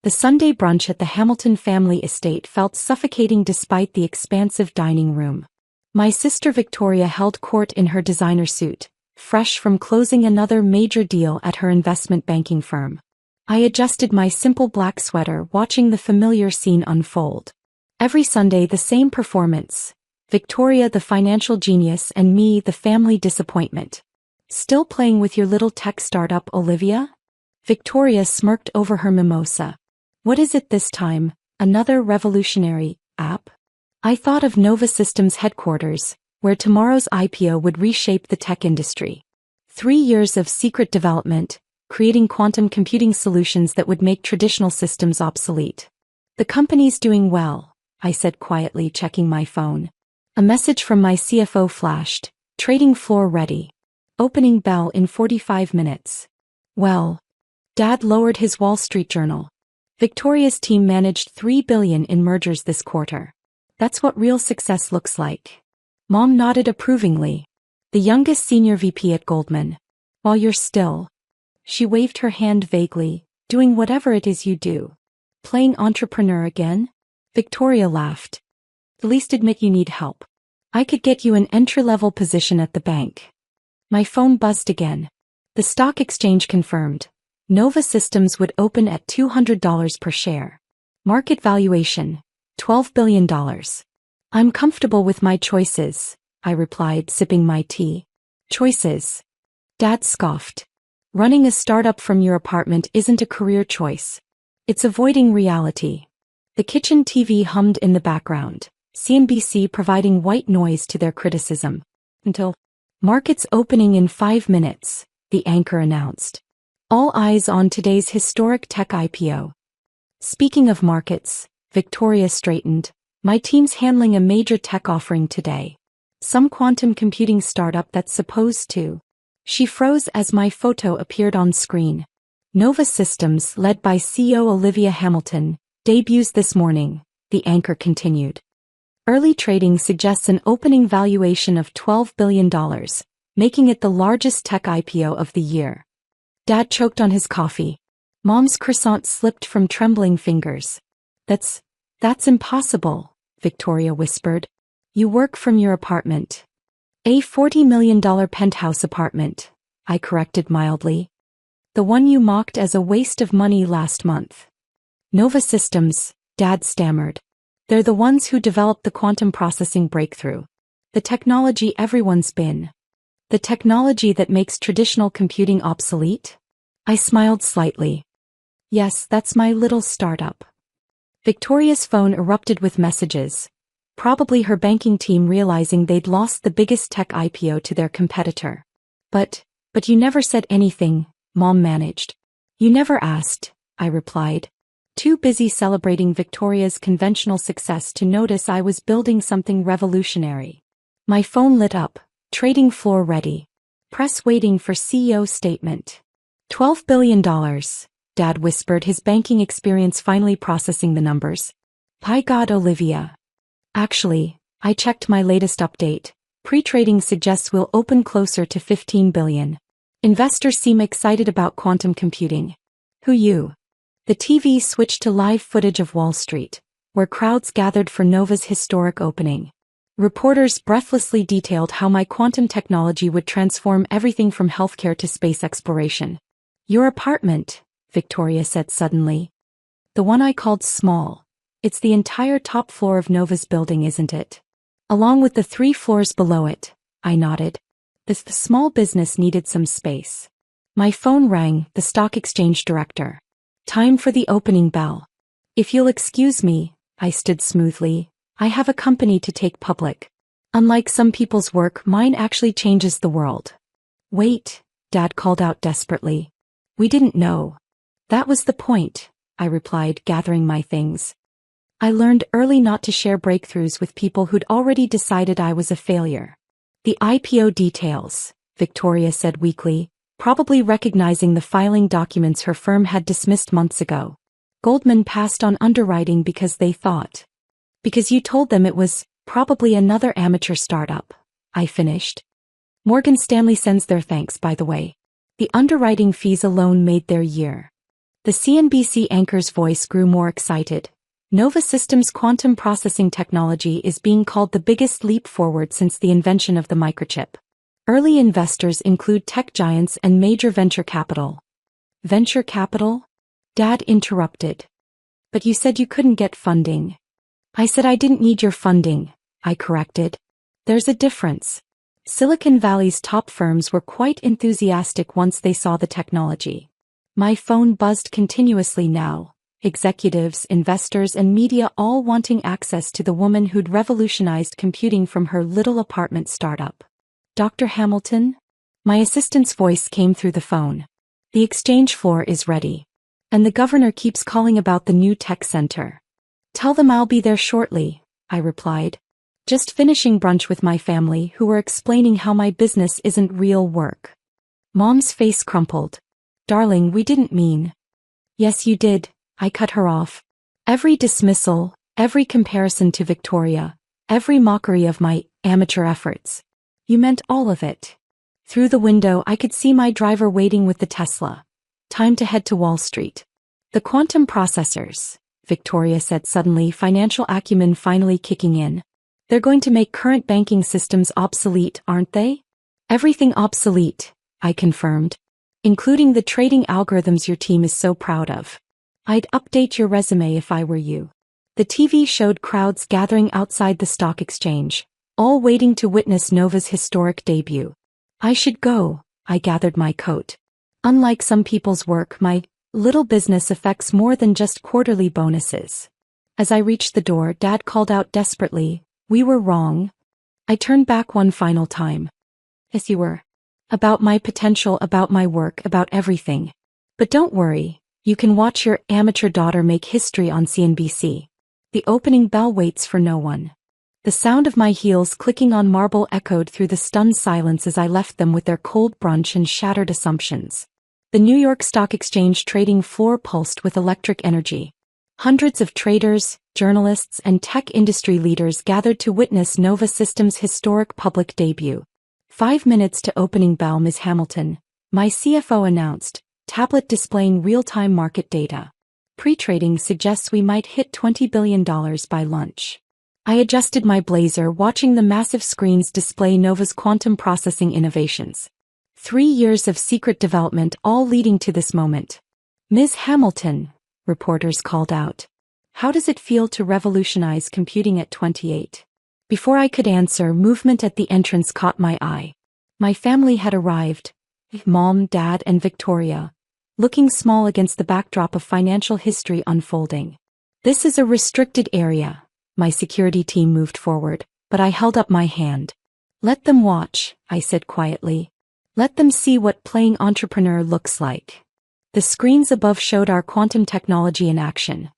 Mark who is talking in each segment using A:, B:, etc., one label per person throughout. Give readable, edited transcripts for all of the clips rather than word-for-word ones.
A: The Sunday brunch at the Hamilton family estate felt suffocating despite the expansive dining room. My sister Victoria held court in her designer suit, fresh from closing another major deal at her investment banking firm. I adjusted my simple black sweater, watching the familiar scene unfold. Every Sunday the same performance. Victoria the financial genius and me the family disappointment. "Still playing with your little tech startup, Olivia?" Victoria smirked over her mimosa. "What is it this time? Another revolutionary app?" I thought of Nova Systems headquarters, where tomorrow's IPO would reshape the tech industry. 3 years of secret development, creating quantum computing solutions that would make traditional systems obsolete. "The company's doing well," I said quietly, checking my phone. A message from my CFO flashed. "Trading floor ready. Opening bell in 45 minutes. Well, Dad lowered his Wall Street Journal. "Victoria's team managed $3 billion in mergers this quarter. That's what real success looks like." Mom nodded approvingly. "The youngest senior VP at Goldman. While you're still." She waved her hand vaguely, "Doing whatever it is you do." "Playing entrepreneur again?" Victoria laughed. "At least admit you need help. I could get you an entry-level position at the bank." My phone buzzed again. The stock exchange confirmed. Nova Systems would open at $200 per share. Market valuation, $12 billion. "I'm comfortable with my choices," I replied, sipping my tea. "Choices?" Dad scoffed. "Running a startup from your apartment isn't a career choice. It's avoiding reality." The kitchen TV hummed in the background, CNBC providing white noise to their criticism. "Until markets opening in 5 minutes, the anchor announced. "All eyes on today's historic tech IPO." Speaking of markets, Victoria straightened. "My team's handling a major tech offering today. Some quantum computing startup that's supposed to." She froze as my photo appeared on screen. "Nova Systems, led by CEO Olivia Hamilton, debuts this morning," the anchor continued. "Early trading suggests an opening valuation of $12 billion, making it the largest tech IPO of the year." Dad choked on his coffee. Mom's croissant slipped from trembling fingers. That's impossible," Victoria whispered. "You work from your apartment." "A $40 million penthouse apartment," I corrected mildly. "The one you mocked as a waste of money last month." "Nova Systems," Dad stammered. "They're the ones who developed the quantum processing breakthrough. The technology everyone's been. The technology that makes traditional computing obsolete?" I smiled slightly. "Yes, that's my little startup." Victoria's phone erupted with messages. Probably her banking team realizing they'd lost the biggest tech IPO to their competitor. But you never said anything," Mom managed. "You never asked," I replied. Too busy celebrating Victoria's conventional success to notice I was building something revolutionary. My phone lit up. "Trading floor ready. Press waiting for CEO statement." $12 billion, Dad whispered, his banking experience finally processing the numbers. "By God, Olivia." "Actually, I checked my latest update. Pre-trading suggests we'll open closer to $15 billion. Investors seem excited about quantum computing." "Who you?" The TV switched to live footage of Wall Street, where crowds gathered for Nova's historic opening. Reporters breathlessly detailed how my quantum technology would transform everything from healthcare to space exploration. "Your apartment," Victoria said suddenly. "The one I called small. It's the entire top floor of Nova's building, isn't it?" "Along with the 3 floors below it," I nodded. The small business needed some space. My phone rang, the stock exchange director. "Time for the opening bell." "If you'll excuse me," I stood smoothly. "I have a company to take public. Unlike some people's work, mine actually changes the world." "Wait," Dad called out desperately. "We didn't know." "That was the point," I replied, gathering my things. I learned early not to share breakthroughs with people who'd already decided I was a failure. "The IPO details," Victoria said weakly, probably recognizing the filing documents her firm had dismissed months ago. "Goldman passed on underwriting because they thought. Because you told them it was probably another amateur startup," I finished. "Morgan Stanley sends their thanks, by the way. The underwriting fees alone made their year." The CNBC anchor's voice grew more excited. Nova Systems' quantum processing technology is being called the biggest leap forward since the invention of the microchip. Early investors include tech giants and major venture capital. Venture capital? Dad interrupted. But you said you couldn't get funding. I said I didn't need your funding, I corrected. There's a difference. Silicon Valley's top firms were quite enthusiastic once they saw the technology. My phone buzzed continuously now. Executives, investors, and media all wanting access to the woman who'd revolutionized computing from her little apartment startup. Dr. Hamilton? My assistant's voice came through the phone. The exchange floor is ready. And the governor keeps calling about the new tech center. Tell them I'll be there shortly, I replied. Just finishing brunch with my family who were explaining how my business isn't real work. Mom's face crumpled. Darling, we didn't mean. Yes, you did. I cut her off. Every dismissal, every comparison to Victoria, every mockery of my amateur efforts. You meant all of it. Through the window I could see my driver waiting with the Tesla. Time to head to Wall Street. The quantum processors, Victoria said suddenly, financial acumen finally kicking in. They're going to make current banking systems obsolete, aren't they? Everything obsolete, I confirmed. Including the trading algorithms your team is so proud of. I'd update your resume if I were you. The TV showed crowds gathering outside the stock exchange, all waiting to witness Nova's historic debut. I should go, I gathered my coat. Unlike some people's work, my little business affects more than just quarterly bonuses. As I reached the door, Dad called out desperately, "We were wrong." I turned back one final time. Yes, you were. About my potential, about my work, about everything. But don't worry. You can watch your amateur daughter make history on CNBC. The opening bell waits for no one. The sound of my heels clicking on marble echoed through the stunned silence as I left them with their cold brunch and shattered assumptions. The New York Stock Exchange trading floor pulsed with electric energy. Hundreds of traders, journalists, and tech industry leaders gathered to witness Nova Systems' historic public debut. 5 minutes to opening bell, Ms. Hamilton, my CFO announced. Tablet displaying real-time market data. Pre-trading suggests we might hit $20 billion by lunch. I adjusted my blazer, watching the massive screens display Nova's quantum processing innovations. 3 years of secret development, all leading to this moment. Ms. Hamilton, reporters called out. How does it feel to revolutionize computing at 28? Before I could answer, movement at the entrance caught my eye. My family had arrived. Mom, Dad, and Victoria. Looking small against the backdrop of financial history unfolding. This is a restricted area. My security team moved forward, but I held up my hand. Let them watch, I said quietly. Let them see what playing entrepreneur looks like. The screens above showed our quantum technology in action.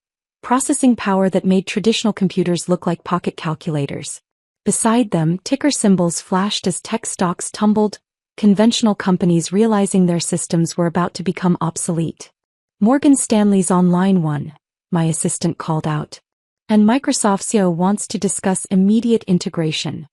A: Processing power that made traditional computers look like pocket calculators. Beside them, ticker symbols flashed as tech stocks tumbled, conventional companies realizing their systems were about to become obsolete. Morgan Stanley's on line 1, my assistant called out. And Microsoft CEO wants to discuss immediate integration.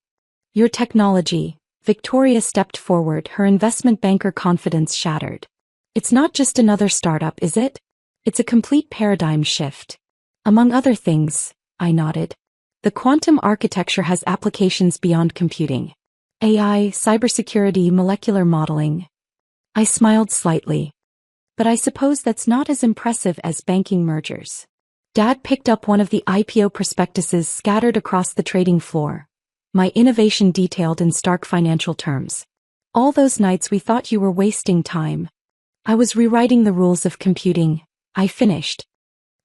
A: Your technology, Victoria stepped forward, her investment banker confidence shattered. It's not just another startup, is it? It's a complete paradigm shift. Among other things, I nodded. The quantum architecture has applications beyond computing. AI, cybersecurity, molecular modeling. I smiled slightly. But I suppose that's not as impressive as banking mergers. Dad picked up one of the IPO prospectuses scattered across the trading floor. My innovation detailed in stark financial terms. All those nights we thought you were wasting time. I was rewriting the rules of computing, I finished.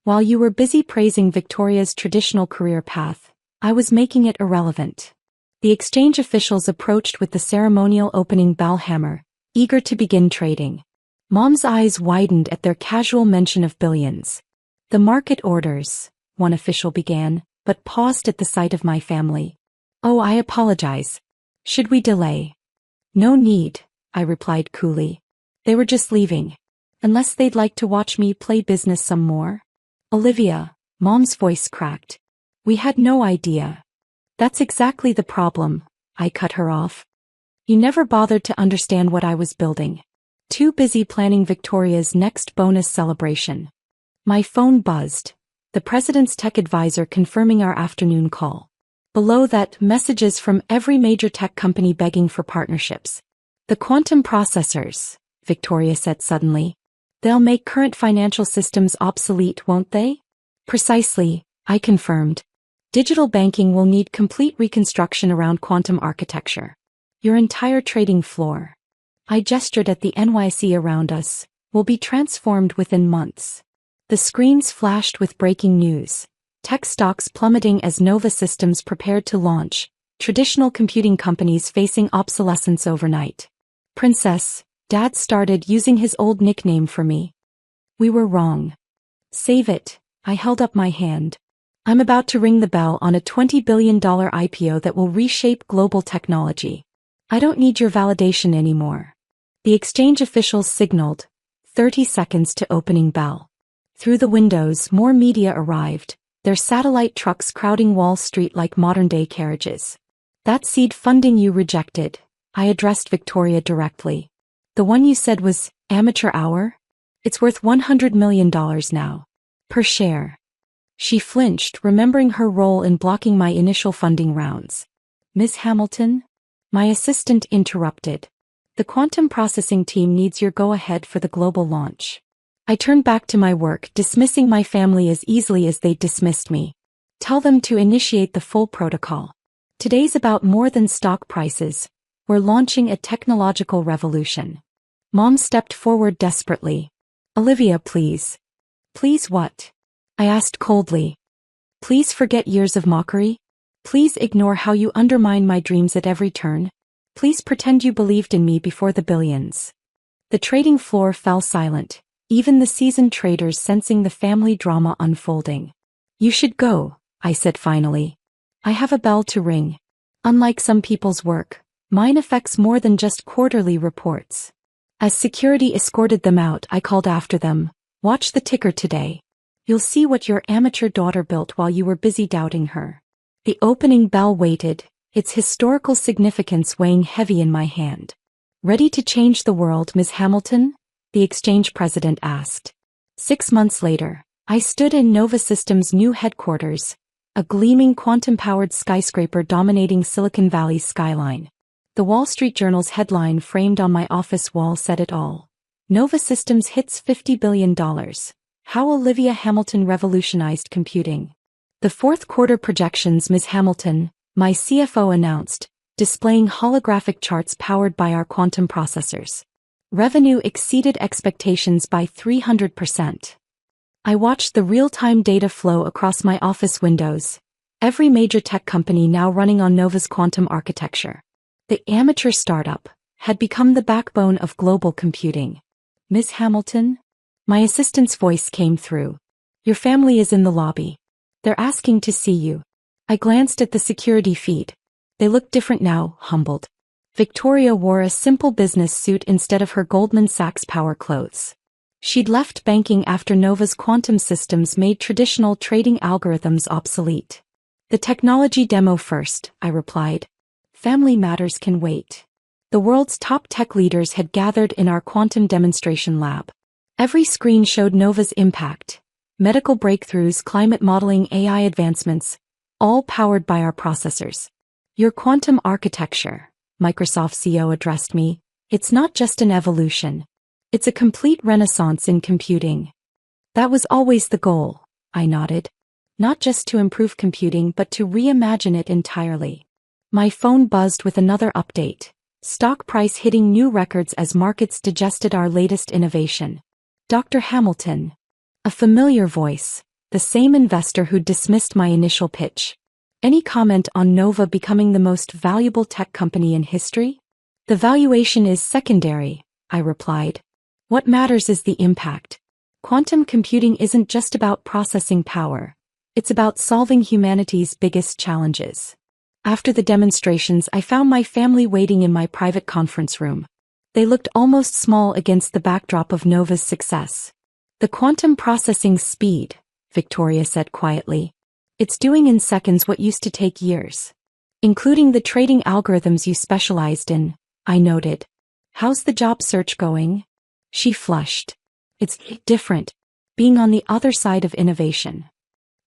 A: While you were busy praising Victoria's traditional career path, I was making it irrelevant. The exchange officials approached with the ceremonial opening bell hammer, eager to begin trading. Mom's eyes widened at their casual mention of billions. The market orders, one official began, but paused at the sight of my family. Oh, I apologize. Should we delay? No need, I replied coolly. They were just leaving. Unless they'd like to watch me play business some more. Olivia, Mom's voice cracked. We had no idea. That's exactly the problem, I cut her off. You never bothered to understand what I was building. too busy planning Victoria's next bonus celebration. My phone buzzed. The president's tech advisor confirming our afternoon call. Below that, messages from every major tech company begging for partnerships. The quantum processors, Victoria said suddenly. They'll make current financial systems obsolete, won't they? Precisely, I confirmed. Digital banking will need complete reconstruction around quantum architecture. Your entire trading floor. I gestured at the NYC around us, will be transformed within months. The screens flashed with breaking news. Tech stocks plummeting as Nova Systems prepared to launch, traditional computing companies facing obsolescence overnight. Princess, Dad started using his old nickname for me. We were wrong. Save it, I held up my hand. I'm about to ring the bell on a $20 billion IPO that will reshape global technology. I don't need your validation anymore. The exchange officials signaled, 30 seconds to opening bell. Through the windows, more media arrived, their satellite trucks crowding Wall Street like modern-day carriages. That seed funding you rejected, I addressed Victoria directly. The one you said was amateur hour? It's worth $100 million now. Per share. She flinched, remembering her role in blocking my initial funding rounds. Ms. Hamilton? My assistant interrupted. The quantum processing team needs your go-ahead for the global launch. I turned back to my work, dismissing my family as easily as they dismissed me. Tell them to initiate the full protocol. Today's about more than stock prices. We're launching a technological revolution. Mom stepped forward desperately. Olivia, please. Please what? I asked coldly. Please forget years of mockery? Please ignore how you undermine my dreams at every turn? Please pretend you believed in me before the billions. The trading floor fell silent, even the seasoned traders sensing the family drama unfolding. You should go, I said finally. I have a bell to ring. Unlike some people's work, mine affects more than just quarterly reports. As security escorted them out, I called after them, watch the ticker today. You'll see what your amateur daughter built while you were busy doubting her. The opening bell waited, its historical significance weighing heavy in my hand. Ready to change the world, Ms. Hamilton? The exchange president asked. 6 months later, I stood in Nova Systems' new headquarters, a gleaming quantum-powered skyscraper dominating Silicon Valley's skyline. The Wall Street Journal's headline framed on my office wall said it all. Nova Systems hits $50 billion. How Olivia Hamilton revolutionized computing. The fourth quarter projections, Ms. Hamilton, my CFO announced, displaying holographic charts powered by our quantum processors. Revenue exceeded expectations by 300%. I watched the real-time data flow across my office windows, every major tech company now running on Nova's quantum architecture. The amateur startup had become the backbone of global computing. Ms. Hamilton? My assistant's voice came through. Your family is in the lobby. They're asking to see you. I glanced at the security feed. They looked different now, humbled. Victoria wore a simple business suit instead of her Goldman Sachs power clothes. She'd left banking after Nova's quantum systems made traditional trading algorithms obsolete. The technology demo first, I replied. Family matters can wait. The world's top tech leaders had gathered in our quantum demonstration lab. Every screen showed Nova's impact. Medical breakthroughs, climate modeling, AI advancements, all powered by our processors. Your quantum architecture, Microsoft CEO addressed me, it's not just an evolution. It's a complete renaissance in computing. That was always the goal, I nodded. Not just to improve computing but to reimagine it entirely. My phone buzzed with another update. Stock price hitting new records as markets digested our latest innovation. Dr. Hamilton. A familiar voice, the same investor who dismissed my initial pitch. Any comment on Nova becoming the most valuable tech company in history? The valuation is secondary, I replied. What matters is the impact. Quantum computing isn't just about processing power. It's about solving humanity's biggest challenges. After the demonstrations, I found my family waiting in my private conference room. They looked almost small against the backdrop of Nova's success. The quantum processing speed, Victoria said quietly. It's doing in seconds what used to take years. Including the trading algorithms you specialized in, I noted. How's the job search going? She flushed. It's different, being on the other side of innovation.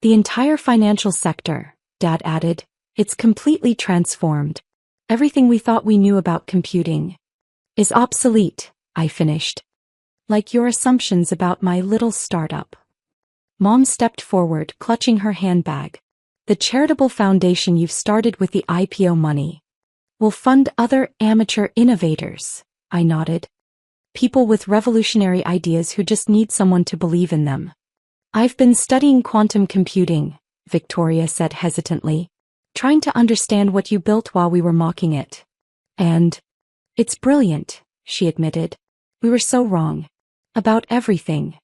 A: The entire financial sector, Dad added, it's completely transformed. Everything we thought we knew about computing is obsolete, I finished. Like your assumptions about my little startup. Mom stepped forward, clutching her handbag. The charitable foundation you've started with the IPO money will fund other amateur innovators, I nodded. People with revolutionary ideas who just need someone to believe in them. I've been studying quantum computing, Victoria said hesitantly, trying to understand what you built while we were mocking it. And it's brilliant, she admitted. We were so wrong. About everything.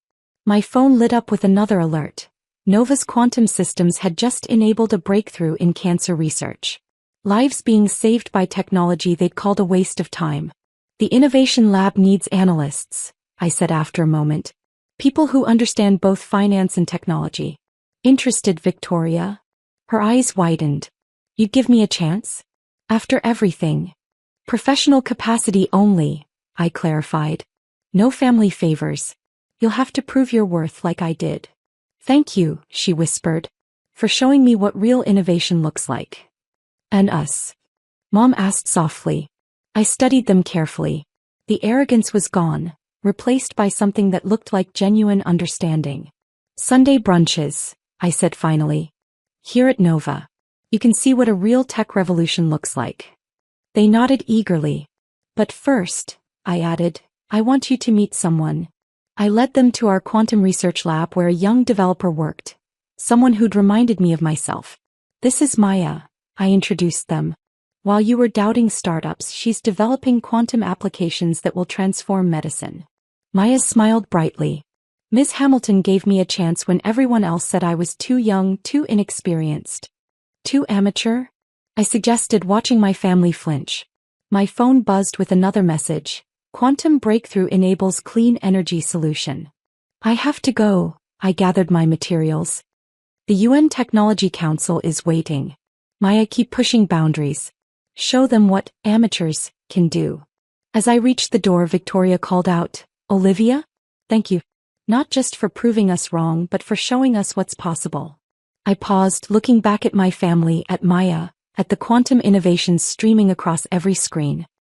A: My phone lit up with another alert. Nova's quantum systems had just enabled a breakthrough in cancer research. Lives being saved by technology they'd called a waste of time. The innovation lab needs analysts, I said after a moment. People who understand both finance and technology. Interested, Victoria? Her eyes widened. You'd give me a chance? After everything. Professional capacity only, I clarified. No family favors. You'll have to prove your worth like I did. Thank you, she whispered, for showing me what real innovation looks like. And us? Mom asked softly. I studied them carefully. The arrogance was gone, replaced by something that looked like genuine understanding. Sunday brunches, I said finally. Here at Nova. You can see what a real tech revolution looks like. They nodded eagerly. But first, I added, I want you to meet someone. I led them to our quantum research lab where a young developer worked. Someone who'd reminded me of myself. This is Maya, I introduced them. While you were doubting startups, she's developing quantum applications that will transform medicine. Maya smiled brightly. Ms. Hamilton gave me a chance when everyone else said I was too young, too inexperienced. Too amateur? I suggested, watching my family flinch. My phone buzzed with another message. Quantum breakthrough enables clean energy solution. I have to go, I gathered my materials. The UN Technology Council is waiting. Maya, keep pushing boundaries. Show them what amateurs can do. As I reached the door, Victoria called out, Olivia? Thank you. Not just for proving us wrong, but for showing us what's possible. I paused, looking back at my family, at Maya, at the quantum innovations streaming across every screen.